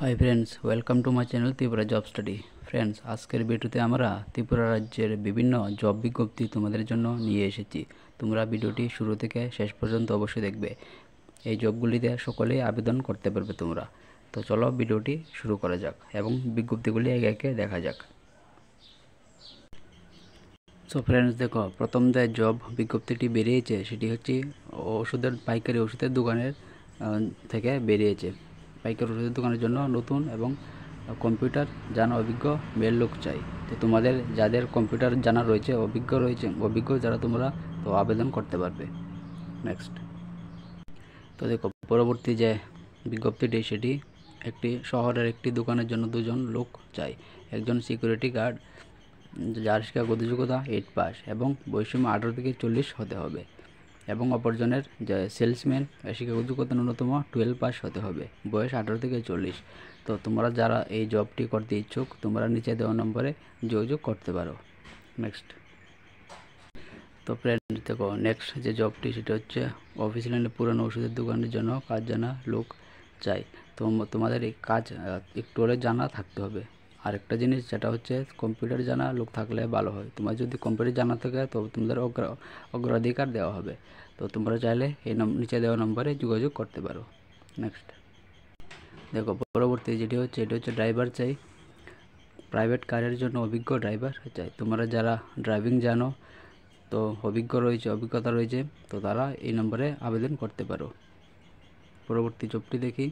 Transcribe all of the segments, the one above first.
Hi friends, welcome to my channel Tripura job study. Friends, আজকের ভিডিওতে আমরা ত্রিপুরা রাজ্যের বিভিন্ন জব বিজ্ঞপ্তি তোমাদের জন্য নিয়ে এসেছি। তোমরা ভিডিওটি শুরু থেকে শেষ পর্যন্ত অবশ্যই দেখবে। এই জবগুলিতে সকলেই আবেদন করতে পারবে তোমরা। তো চলো ভিডিওটি শুরু করা যাক এবং বিজ্ঞপ্তিগুলি একে একে দেখা যাক। সো ফ্রেন্ডস, দেখো, প্রথম যে জব বিজ্ঞপ্তিটি বেরিয়েছে সেটি হচ্ছে পাইকারি ওষুধের দোকানের থেকে বেরিয়েছে। পাইকারি ওষুধের দোকানের জন্য নতুন এবং কম্পিউটার জানা অভিজ্ঞ মেল লোক চাই। তো তোমাদের যাদের কম্পিউটার জানা রয়েছে, অভিজ্ঞ যারা, তোমরা তো আবেদন করতে পারবে। নেক্সট, তো দেখো, পরবর্তী যে বিজ্ঞপ্তিটি সেটি একটি শহরের একটি দোকানের জন্য 2জন লোক চাই। একজন সিকিউরিটি গার্ড যার শিক্ষাগত যোগ্যতা 8 পাস এবং বয়সীমা 18 থেকে 40 হতে হবে, এবং অপরজনের যে সেলসম্যান শিক্ষাগত যোগ্যতা ন্যূনতম 12 পাস হতে হবে, বয়স 18 থেকে 40। তো তোমরা যারা এই জবটি করতে ইচ্ছুক, তোমরা নিচে দেওয়া নম্বরে যোগাযোগ করতে পারো। নেক্সট, তো ফ্রেন্ড দেখো, নেক্সট যে জবটি সেটা হচ্ছে অফিস লাইনে পুরানো ওষুধের দোকানের জন্য কাজ জানা লোক চাই। তো তোমাদের এই কাজ একটু হলে জানা থাকতে হবে। আরেকটা জিনিস যেটা হচ্ছে কম্পিউটার জানা লোক থাকলে ভালো হয়। তোমার যদি কম্পিউটার জানা থাকে তো তোমাদের অগ্রাধিকার দেওয়া হবে। তো তোমরা চাইলে এই নিচে দেওয়া নম্বরে যোগাযোগ করতে পারো। নেক্সট, দেখো, পরবর্তী যেটি হচ্ছে এটি হচ্ছে ড্রাইভার চাই। প্রাইভেট কারের জন্য অভিজ্ঞ ড্রাইভার চাই। তোমরা যারা ড্রাইভিং জানো, তো অভিজ্ঞতা রয়েছে, তো তারা এই নম্বরে আবেদন করতে পারো। পরবর্তী জবটি দেখি,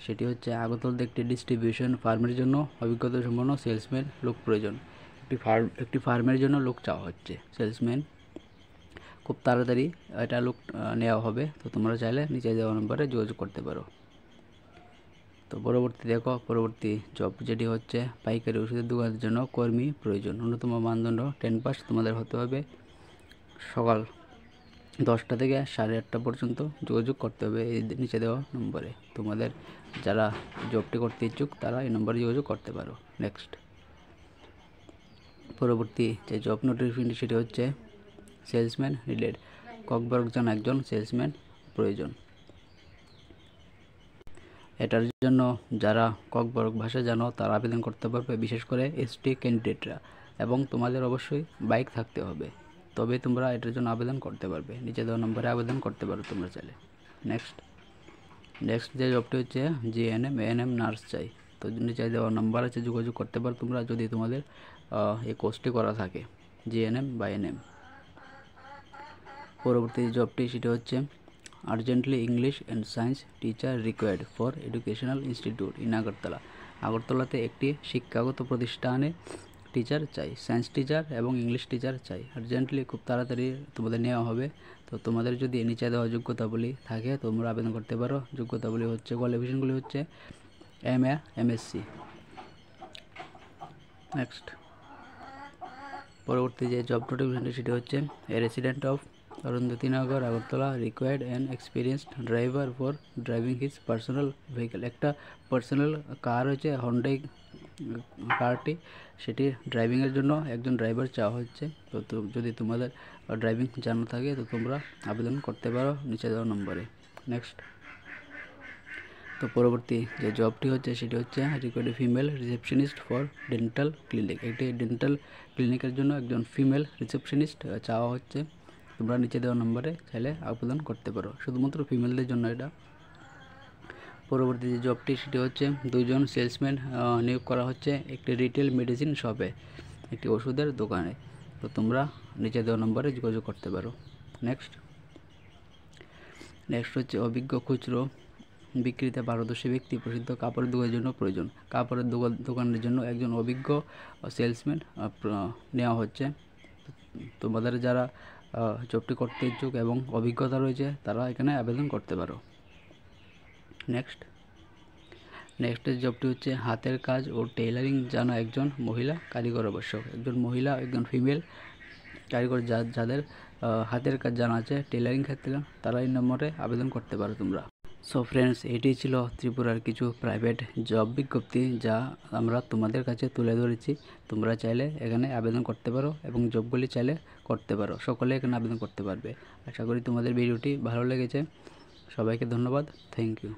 সেটি হচ্ছে আগরতলাতে একটি ডিস্ট্রিবিউশন ফার্মের জন্য অভিজ্ঞতা সম্পন্ন সেলসম্যান লোক প্রয়োজন। একটি ফার্মের জন্য লোক চাওয়া হচ্ছে, সেলসম্যান। খুব তাড়াতাড়ি এটা লোক নেওয়া হবে। তো তোমরা চাইলে নিচে দেওয়া নম্বরে যোগাযোগ করতে পারো। তো পরবর্তী জব যেটি হচ্ছে পাইকারি ওষুধের দোকানের জন্য কর্মী প্রয়োজন। ন্যূনতম মানদণ্ড 10 পাস তোমাদের হতে হবে। সকাল 10টা থেকে 8:30 পর্যন্ত যোগাযোগ করতে হবে এই নিচে দেওয়া নম্বরে। তোমাদের যারা জবটি করতে ইচ্ছুক তারা এই নম্বরে যোগাযোগ করতে পারো। নেক্সট, পরবর্তী যে জব নোটিফিকেশন সেটি হচ্ছে সেলসম্যান রিলেড। ককবরক জানা একজন সেলসম্যান প্রয়োজন। এটার জন্য যারা ককবরক ভাষা জানো তারা আবেদন করতে পারবে, বিশেষ করে এসটি ক্যান্ডিডেটরা। এবং তোমাদের অবশ্যই বাইক থাকতে হবে, তবে তোমরা এটার জন্য আবেদন করতে পারবে। নিচে দেওয়া নম্বরে আবেদন করতে পারো তোমরা চাইলে। নেক্সট যে জবটি হচ্ছে জিএনএম এএনএম নার্স চাই। তো নিচে দেওয়া নাম্বার আছে, যোগাযোগ করতে পারো তোমরা যদি তোমাদের এই কোর্সটি করা থাকে, জিএনএম বা এনএম। পরবর্তী জবটি সেটা হচ্ছে urgently English and science teacher required for educational institute in Agartala. আগরতলাতে একটি শিক্ষাগত প্রতিষ্ঠানে টিচার চাই, সায়েন্স টিচার এবং ইংলিশ টিচার চাই। আর্জেন্টলি, খুব তাড়াতাড়ি তোমাদের নেওয়া হবে। তো তোমাদের যদি নিচে দেওয়া যোগ্যতাবলী থাকে তোমরা আবেদন করতে পারো। যোগ্যতাবলী হচ্ছে, কোয়ালিফিকেশনগুলি হচ্ছে MA MSc। নেক্সট, পরবর্তী যে জব নোটিফিকেশনটি সেটি হচ্ছে a resident of Arundhatinagar Agartala required an experienced driver for driving his personal vehicle. একটা পার্সোনাল কার হচ্ছে হন্ডাই কারটি, সেটি ড্রাইভিংয়ের জন্য একজন ড্রাইভার চাওয়া হচ্ছে। তো যদি তোমাদের ড্রাইভিং জানা থাকে তো তোমরা আবেদন করতে পারো নিচে দেওয়া নম্বরে। নেক্সট, তো পরবর্তী যে জবটি হচ্ছে সেটি হচ্ছে required female receptionist for dental clinic. একটি ডেন্টাল ক্লিনিকের জন্য একজন ফিমেল রিসেপশনিস্ট চাওয়া হচ্ছে। তোমরা নিচে দেওয়া নম্বরে চাইলে আবেদন করতে পারো, শুধুমাত্র ফিমেলদের জন্য এটা। পরবর্তী যে জবটি সেটি হচ্ছে 2জন সেলসম্যান নিয়োগ করা হচ্ছে একটি রিটেল মেডিসিন শপে, একটি ওষুধের দোকানে। তো তোমরা নিচে দেওয়া নম্বরে যোগাযোগ করতে পারো। নেক্সট হচ্ছে অভিজ্ঞ খুচরো বিক্রিতে পারদর্শী ব্যক্তি প্রসিদ্ধ কাপড়ের দোকানের জন্য প্রয়োজন। কাপড়ের দোকানের জন্য একজন অভিজ্ঞ সেলসম্যান নেওয়া হচ্ছে। তোমাদের যারা জবটি করতে ইচ্ছুক এবং অভিজ্ঞতা রয়েছে তারা এখানে আবেদন করতে পারো। নেক্সটের জবটি হচ্ছে হাতের কাজ ও টেইলারিং জানা একজন মহিলা কারিগর আবশ্যক। একজন ফিমেল কারিগর যাদের হাতের কাজ জানা আছে টেইলারিং ক্ষেত্রে, তারা এই নম্বরে আবেদন করতে পারো তোমরা। সো ফ্রেন্ডস, এটি ছিল ত্রিপুরার কিছু প্রাইভেট জব বিজ্ঞপ্তি যা আমরা তোমাদের কাছে তুলে ধরেছি। তোমরা চাইলে এখানে আবেদন করতে পারো এবং জবগুলি চাইলে করতে পারো। সকলে এখানে আবেদন করতে পারবে। আশা করি তোমাদের ভিডিওটি ভালো লেগেছে। সবাইকে ধন্যবাদ। Thank you.